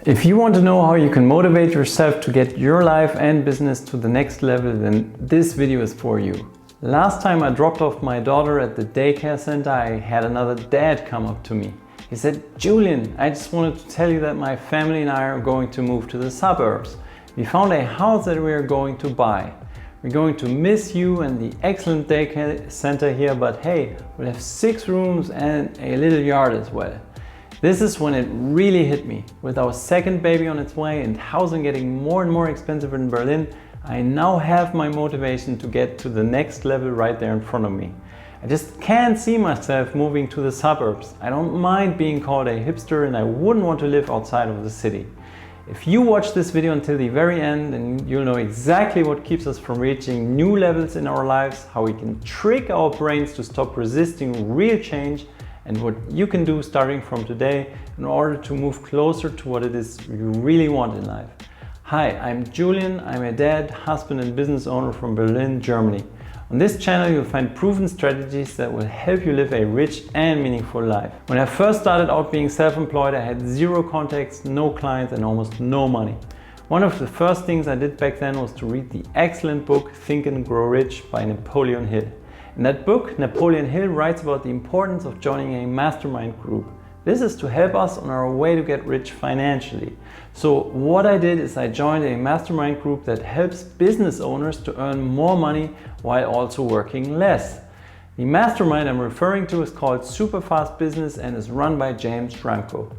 If you want to know how you can motivate yourself to get your life and business to the next level, then this video is for you. Last time I dropped off my daughter at the daycare center, I had another dad come up to me. He said, "Julian, I just wanted to tell you that my family and I are going to move to the suburbs. We found a house that we are going to buy. We're going to miss you and the excellent daycare center here, but hey, we'll have 6 rooms and a little yard as well." This is when it really hit me. With our second baby on its way and housing getting more and more expensive in Berlin, I now have my motivation to get to the next level right there in front of me. I just can't see myself moving to the suburbs. I don't mind being called a hipster and I wouldn't want to live outside of the city. If you watch this video until the very end, then you'll know exactly what keeps us from reaching new levels in our lives, how we can trick our brains to stop resisting real change, and what you can do starting from today in order to move closer to what it is you really want in life. Hi, I'm Julian. I'm a dad, husband and business owner from Berlin, Germany. On this channel you'll find proven strategies that will help you live a rich and meaningful life. When I first started out being self-employed, I had 0 contacts, no clients and almost no money. One of the first things I did back then was to read the excellent book Think and Grow Rich by Napoleon Hill. In that book, Napoleon Hill writes about the importance of joining a mastermind group. This is to help us on our way to get rich financially. So what I did is I joined a mastermind group that helps business owners to earn more money while also working less. The mastermind I'm referring to is called Super Fast Business and is run by James Franco.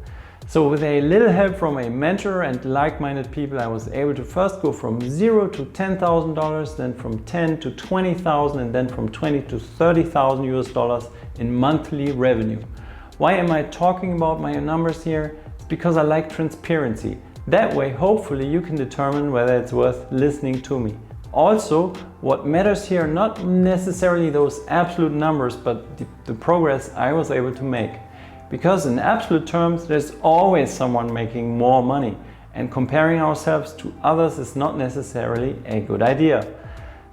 So with a little help from a mentor and like-minded people, I was able to first go from 0 to $10,000, then from 10 to 20,000 and then from 20 to 30,000 US dollars in monthly revenue. Why am I talking about my numbers here? It's because I like transparency. That way, hopefully you can determine whether it's worth listening to me. Also, what matters here are not necessarily those absolute numbers, but the progress I was able to make. Because in absolute terms, there's always someone making more money, and comparing ourselves to others is not necessarily a good idea.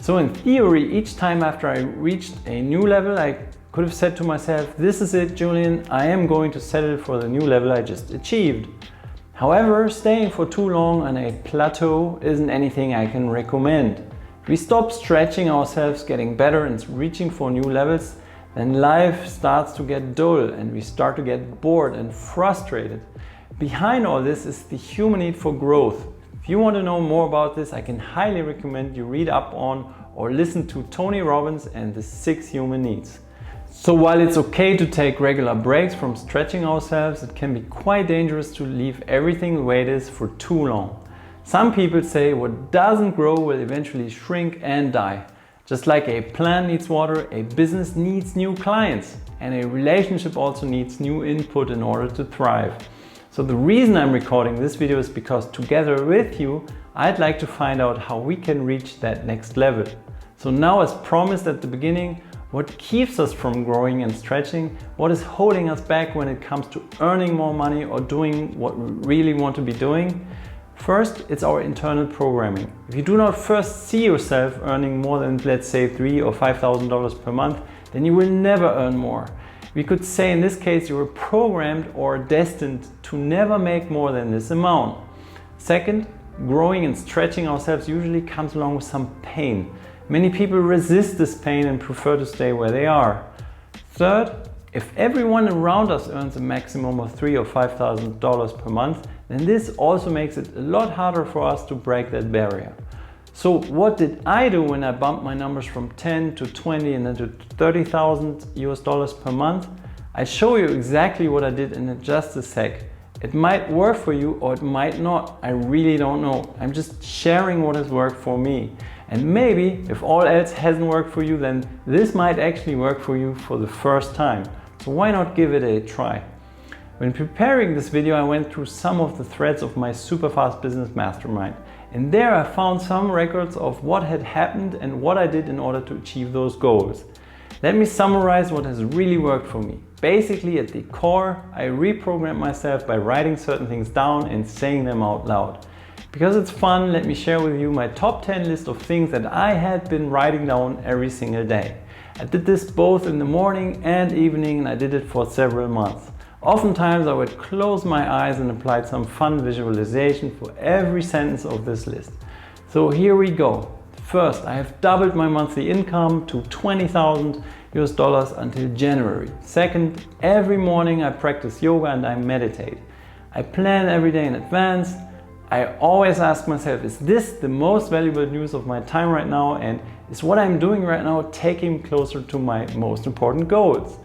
So in theory, each time after I reached a new level, I could have said to myself, "This is it, Julian, I am going to settle for the new level I just achieved." However, staying for too long on a plateau isn't anything I can recommend. If we stop stretching ourselves, getting better and reaching for new levels, then life starts to get dull and we start to get bored and frustrated. Behind all this is the human need for growth. If you want to know more about this, I can highly recommend you read up on or listen to Tony Robbins and the 6 Human Needs. So while it's okay to take regular breaks from stretching ourselves, it can be quite dangerous to leave everything the way it is for too long. Some people say what doesn't grow will eventually shrink and die. Just like a plant needs water, a business needs new clients, and a relationship also needs new input in order to thrive. So the reason I'm recording this video is because together with you, I'd like to find out how we can reach that next level. So now, as promised at the beginning, what keeps us from growing and stretching? What is holding us back when it comes to earning more money or doing what we really want to be doing? First, it's our internal programming. If you do not first see yourself earning more than, let's say, $3,000 or $5,000 per month, then you will never earn more. We could say in this case you were programmed or destined to never make more than this amount. Second, growing and stretching ourselves usually comes along with some pain. Many people resist this pain and prefer to stay where they are. Third, if everyone around us earns a maximum of $3,000 or $5,000 per month, then this also makes it a lot harder for us to break that barrier. So what did I do when I bumped my numbers from 10 to 20 and then to 30,000 US dollars per month? I show you exactly what I did in just a sec. It might work for you or it might not. I really don't know. I'm just sharing what has worked for me. And maybe if all else hasn't worked for you, then this might actually work for you for the first time. So why not give it a try? When preparing this video, I went through some of the threads of my Super Fast Business Mastermind. And there I found some records of what had happened and what I did in order to achieve those goals. Let me summarize what has really worked for me. Basically, at the core, I reprogrammed myself by writing certain things down and saying them out loud. Because it's fun, let me share with you my top 10 list of things that I had been writing down every single day. I did this both in the morning and evening, and I did it for several months. Oftentimes I would close my eyes and apply some fun visualization for every sentence of this list. So here we go. First, I have doubled my monthly income to $20,000 until January. Second, every morning I practice yoga and I meditate. I plan every day in advance. I always ask myself, is this the most valuable use of my time right now, and is what I'm doing right now taking me closer to my most important goals?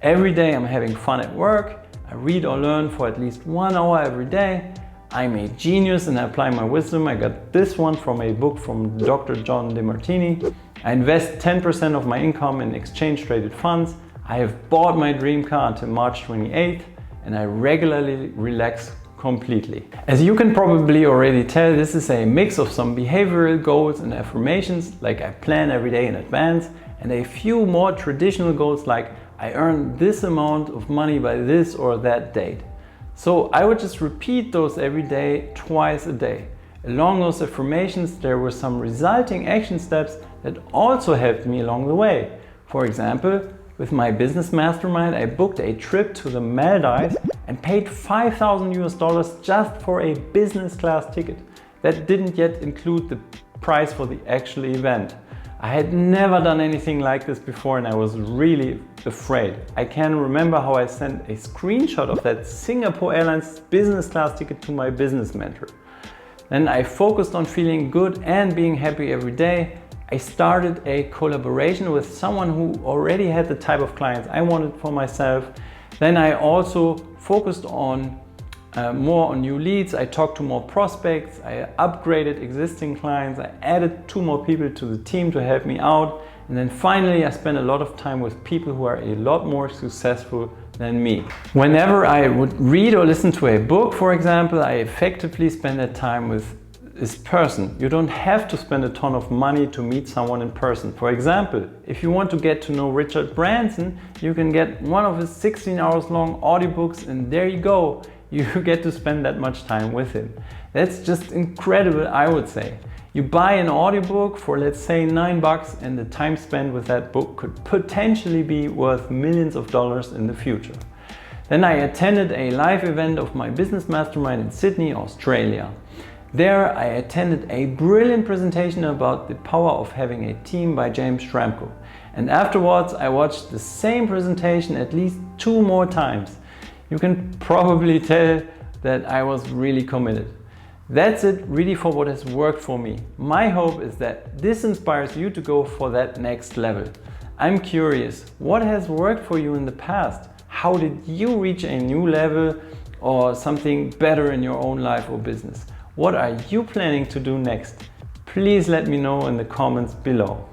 Every day I'm having fun at work. I read or learn for at least 1 hour every day. I'm a genius and I apply my wisdom. I got this one from a book from Dr. John DeMartini. I invest 10% of my income in exchange traded funds. I have bought my dream car until March 28th, and I regularly relax completely. As you can probably already tell, this is a mix of some behavioral goals and affirmations, like I plan every day in advance, and a few more traditional goals like I earn this amount of money by this or that date. So I would just repeat those every day, twice a day. Along those affirmations, there were some resulting action steps that also helped me along the way. For example, with my business mastermind, I booked a trip to the Maldives and paid $5,000 just for a business class ticket. That didn't yet include the price for the actual event. I had never done anything like this before and I was really afraid. I can remember how I sent a screenshot of that Singapore Airlines business class ticket to my business mentor. Then I focused on feeling good and being happy every day. I started a collaboration with someone who already had the type of clients I wanted for myself. Then I also focused on more on new leads. I talked to more prospects. I upgraded existing clients. I added 2 more people to the team to help me out. And then finally, I spent a lot of time with people who are a lot more successful than me. Whenever I would read or listen to a book, for example, I effectively spend that time with this person. You don't have to spend a ton of money to meet someone in person. For example, if you want to get to know Richard Branson, you can get one of his 16 hours long audiobooks and there you go. You get to spend that much time with him. That's just incredible, I would say. You buy an audiobook for, let's say, $9 and the time spent with that book could potentially be worth millions of dollars in the future. Then I attended a live event of my business mastermind in Sydney, Australia. There I attended a brilliant presentation about the power of having a team by James Schramko. And afterwards I watched the same presentation at least 2 more times. You can probably tell that I was really committed. That's it really for what has worked for me. My hope is that this inspires you to go for that next level. I'm curious, what has worked for you in the past? How did you reach a new level or something better in your own life or business? What are you planning to do next? Please let me know in the comments below.